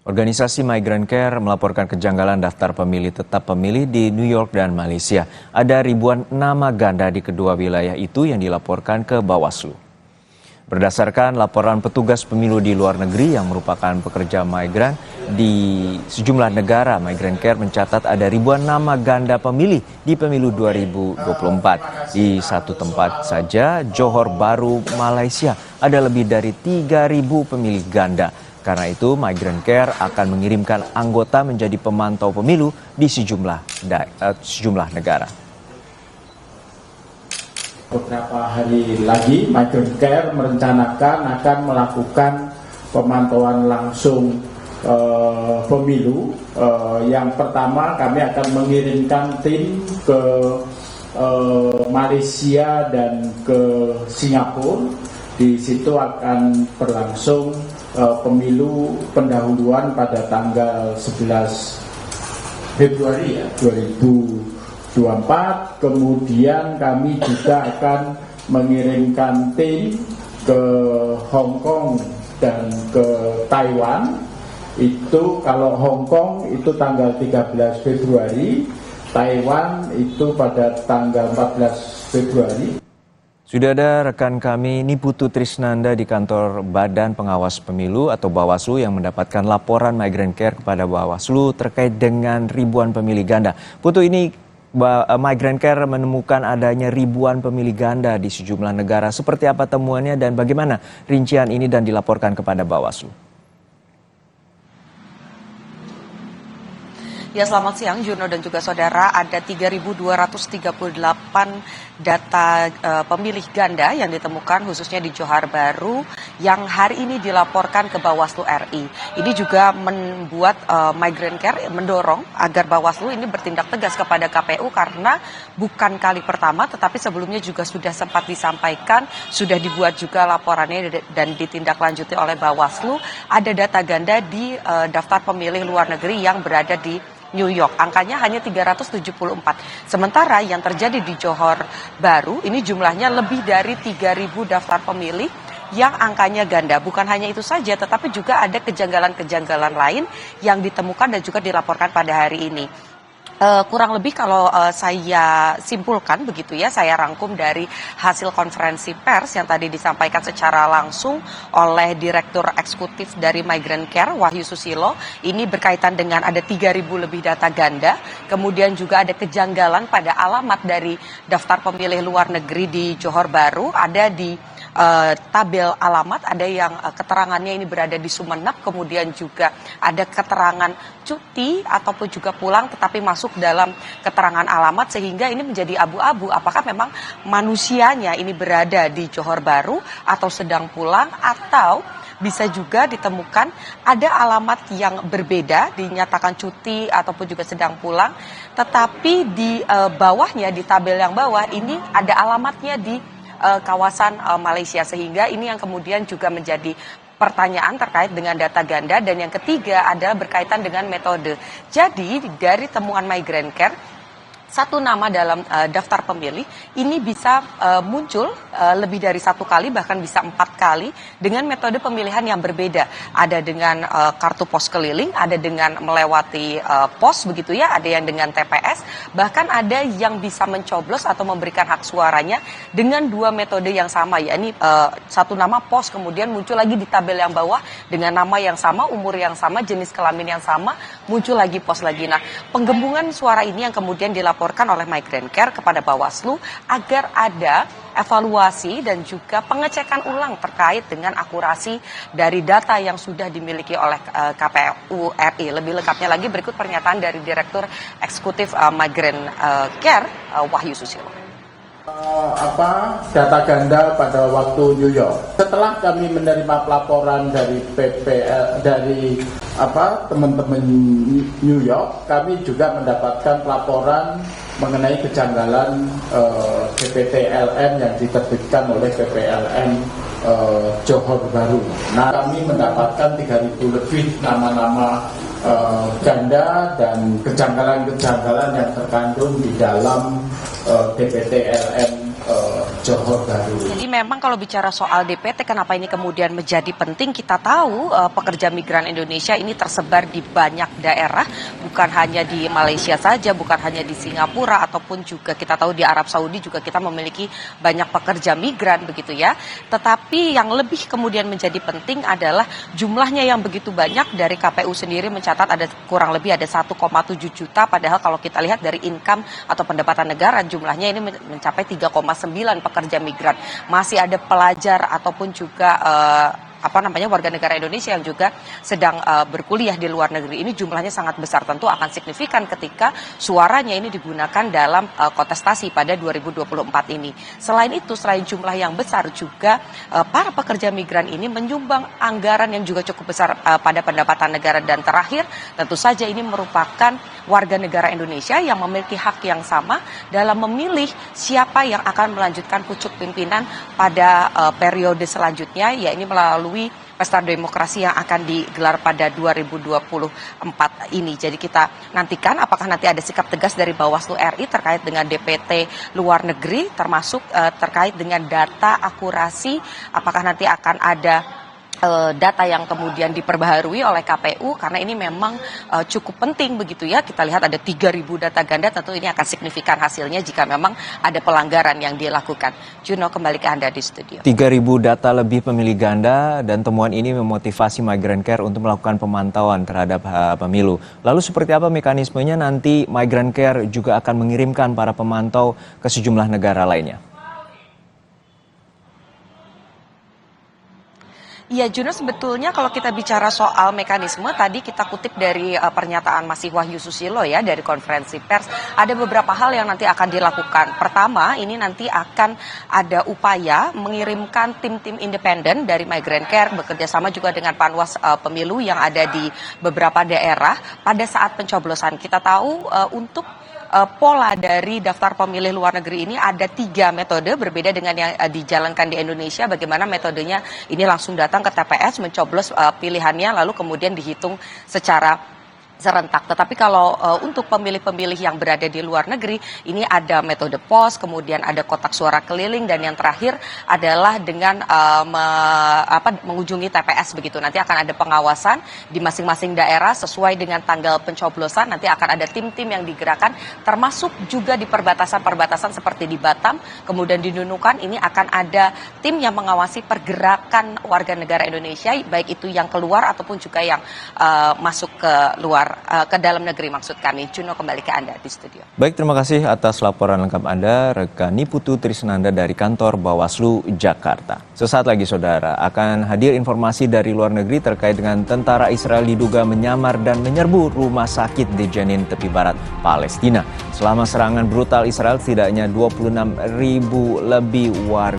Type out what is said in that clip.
Organisasi Migrant Care melaporkan kejanggalan daftar pemilih tetap pemilih di New York dan Malaysia. Ada ribuan nama ganda di kedua wilayah itu yang dilaporkan ke Bawaslu. Berdasarkan laporan petugas pemilu di luar negeri yang merupakan pekerja migran di sejumlah negara, Migrant Care mencatat ada ribuan nama ganda pemilih di pemilu 2024. Di satu tempat saja, Johor Bahru, Malaysia, ada lebih dari 3.000 pemilih ganda. Karena itu, Migrant Care akan mengirimkan anggota menjadi pemantau pemilu di sejumlah negara. Beberapa hari lagi, Migrant Care merencanakan akan melakukan pemantauan langsung pemilu. Yang pertama, kami akan mengirimkan tim ke Malaysia dan ke Singapura. Di situ akan berlangsung pemilu pendahuluan pada tanggal 11 Februari 2024. Kemudian kami juga akan mengirimkan tim ke Hong Kong dan ke Taiwan. Itu kalau Hong Kong itu tanggal 13 Februari, Taiwan itu pada tanggal 14 Februari. Sudah ada rekan kami Niputu Trisnanda di kantor Badan Pengawas Pemilu atau Bawaslu yang mendapatkan laporan Migrant Care kepada Bawaslu terkait dengan ribuan pemilih ganda. Putu, ini Migrant Care menemukan adanya ribuan pemilih ganda di sejumlah negara. Seperti apa temuannya dan bagaimana rincian ini dan dilaporkan kepada Bawaslu? Ya, selamat siang Juno dan juga saudara. Ada 3.238 data pemilih ganda yang ditemukan khususnya di Johor Bahru yang hari ini dilaporkan ke Bawaslu RI. Ini juga membuat Migrant Care mendorong agar Bawaslu ini bertindak tegas kepada KPU karena bukan kali pertama tetapi sebelumnya juga sudah sempat disampaikan, sudah dibuat juga laporannya dan ditindaklanjuti oleh Bawaslu. Ada data ganda di daftar pemilih luar negeri yang berada di New York, angkanya hanya 374. Sementara yang terjadi di Johor Bahru ini jumlahnya lebih dari 3.000 daftar pemilih yang angkanya ganda. Bukan hanya itu saja, tetapi juga ada kejanggalan-kejanggalan lain yang ditemukan dan juga dilaporkan pada hari ini. Kurang lebih kalau saya simpulkan begitu ya, saya rangkum dari hasil konferensi pers yang tadi disampaikan secara langsung oleh Direktur Eksekutif dari Migrant Care, Wahyu Susilo. Ini berkaitan dengan ada 3.000 lebih data ganda, kemudian juga ada kejanggalan pada alamat dari daftar pemilih luar negeri di Johor Bahru, ada di tabel alamat, ada yang keterangannya ini berada di Sumeneb, kemudian juga ada keterangan cuti ataupun juga pulang tetapi masuk dalam keterangan alamat, sehingga ini menjadi abu-abu apakah memang manusianya ini berada di Johor Bahru atau sedang pulang, atau bisa juga ditemukan ada alamat yang berbeda, dinyatakan cuti ataupun juga sedang pulang, tetapi di bawahnya, di tabel yang bawah ini ada alamatnya di kawasan Malaysia, sehingga ini yang kemudian juga menjadi pertanyaan terkait dengan data ganda. Dan yang ketiga adalah berkaitan dengan metode. Jadi dari temuan Migrant Care, satu nama dalam daftar pemilih ini bisa muncul lebih dari satu kali, bahkan bisa 4 kali dengan metode pemilihan yang berbeda. Ada dengan kartu pos keliling, ada dengan melewati pos begitu ya, ada yang dengan TPS, bahkan ada yang bisa mencoblos atau memberikan hak suaranya dengan 2 metode yang sama, yakni satu nama pos, kemudian muncul lagi di tabel yang bawah dengan nama yang sama, umur yang sama, jenis kelamin yang sama, muncul lagi pos lagi. Nah, penggembungan suara ini yang kemudian dilaporkan oleh Migrant Care kepada Bawaslu agar ada evaluasi dan juga pengecekan ulang terkait dengan akurasi dari data yang sudah dimiliki oleh KPU RI. Lebih lengkapnya lagi berikut pernyataan dari Direktur Eksekutif Migrant Care, Wahyu Susilo. Data ganda pada waktu New York. Setelah kami menerima pelaporan dari teman-teman New York, kami juga mendapatkan pelaporan mengenai kejanggalan PPTLN yang diterbitkan oleh PPLN Johor Bahru. Nah, kami mendapatkan 3.000 lebih nama-nama ganda dan kejanggalan-kejanggalan yang terkandung di dalam DPTLN Johor Bahru. Jadi memang kalau bicara soal DPT, kenapa ini kemudian menjadi penting? Kita tahu pekerja migran Indonesia ini tersebar di banyak daerah, bukan hanya di Malaysia saja, bukan hanya di Singapura, ataupun juga kita tahu di Arab Saudi juga kita memiliki banyak pekerja migran begitu ya. Tetapi yang lebih kemudian menjadi penting adalah jumlahnya yang begitu banyak. Dari KPU sendiri mencatat ada kurang lebih ada 1,7 juta, padahal kalau kita lihat dari income atau pendapatan negara jumlahnya ini mencapai 3,9 pekerja migran. Masih ada pelajar ataupun juga warga negara Indonesia yang juga sedang berkuliah di luar negeri. Ini jumlahnya sangat besar, tentu akan signifikan ketika suaranya ini digunakan dalam kontestasi pada 2024 ini. Selain itu, selain jumlah yang besar juga para pekerja migran ini menyumbang anggaran yang juga cukup besar pada pendapatan negara. Dan terakhir, tentu saja ini merupakan warga negara Indonesia yang memiliki hak yang sama dalam memilih siapa yang akan melanjutkan pucuk pimpinan pada periode selanjutnya, yakni melalui pesta demokrasi yang akan digelar pada 2024 ini. Jadi kita nantikan apakah nanti ada sikap tegas dari Bawaslu RI terkait dengan DPT luar negeri, termasuk terkait dengan data akurasi, apakah nanti akan ada data yang kemudian diperbaharui oleh KPU, karena ini memang cukup penting begitu ya. Kita lihat ada 3.000 data ganda, tentu ini akan signifikan hasilnya jika memang ada pelanggaran yang dilakukan. Juno, kembali ke Anda di studio. 3.000 data lebih pemilih ganda, dan temuan ini memotivasi Migrant Care untuk melakukan pemantauan terhadap pemilu. Lalu seperti apa mekanismenya? Nanti Migrant Care juga akan mengirimkan para pemantau ke sejumlah negara lainnya. Iya, Juno, sebetulnya kalau kita bicara soal mekanisme, tadi kita kutip dari pernyataan Masih Wahyu Susilo ya, dari konferensi pers, ada beberapa hal yang nanti akan dilakukan. Pertama, ini nanti akan ada upaya mengirimkan tim-tim independen dari Migrant Care, bekerja sama juga dengan Panwas Pemilu yang ada di beberapa daerah pada saat pencoblosan. Kita tahu untuk pola dari daftar pemilih luar negeri ini ada 3 metode berbeda dengan yang dijalankan di Indonesia. Bagaimana metodenya ini langsung datang ke TPS, mencoblos pilihannya, lalu kemudian dihitung secara serentak. Tetapi kalau untuk pemilih-pemilih yang berada di luar negeri, ini ada metode pos, kemudian ada kotak suara keliling, dan yang terakhir adalah dengan mengunjungi TPS begitu. Nanti akan ada pengawasan di masing-masing daerah sesuai dengan tanggal pencoblosan. Nanti akan ada tim-tim yang digerakkan, termasuk juga di perbatasan-perbatasan seperti di Batam, kemudian di Nunukan. Ini akan ada tim yang mengawasi pergerakan warga negara Indonesia, baik itu yang keluar ataupun juga yang masuk ke luar, ke dalam negeri maksud kami. Juno, kembali ke Anda di studio. Baik, terima kasih atas laporan lengkap Anda, rekan Niputu Trisnanda dari kantor Bawaslu Jakarta. Sesaat lagi saudara akan hadir informasi dari luar negeri terkait dengan tentara Israel diduga menyamar dan menyerbu rumah sakit di Jenin, tepi barat Palestina. Selama serangan brutal Israel, setidaknya 26.000 lebih warga